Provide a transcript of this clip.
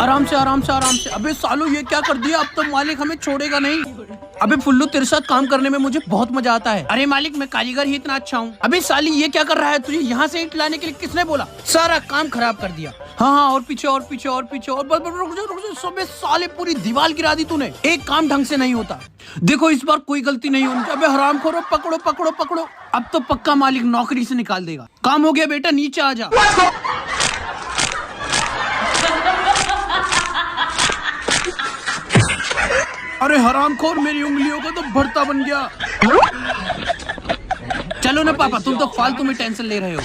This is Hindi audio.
आराम से आराम से आराम से। अबे सालू ये क्या कर दिया, अब तो मालिक हमें छोड़ेगा नहीं। अबे फुल्लू तेरे साथ काम करने में मुझे बहुत मजा आता है। अरे मालिक मैं कारीगर ही इतना अच्छा हूँ। अबे साली ये क्या कर रहा है, तुझे यहाँ से ईंट लाने के लिए किसने बोला? सारा काम खराब कर दिया। हाँ और पीछे और पीछे और पीछे और रुक जा सबे साले पूरी दीवार गिरा दी तूने। एक काम ढंग से नहीं होता। देखो इस बार कोई गलती नहीं होनी। अबे हरामखोरो पकड़ो पकड़ो पकड़ो। अब तो पक्का मालिक नौकरी से निकाल देगा। काम हो गया बेटा, नीचे आ जा। अरे हरामखोर मेरी उंगलियों का तो भरता बन गया। चलो ना पापा, तुम तो फालतू में टेंशन ले रहे हो।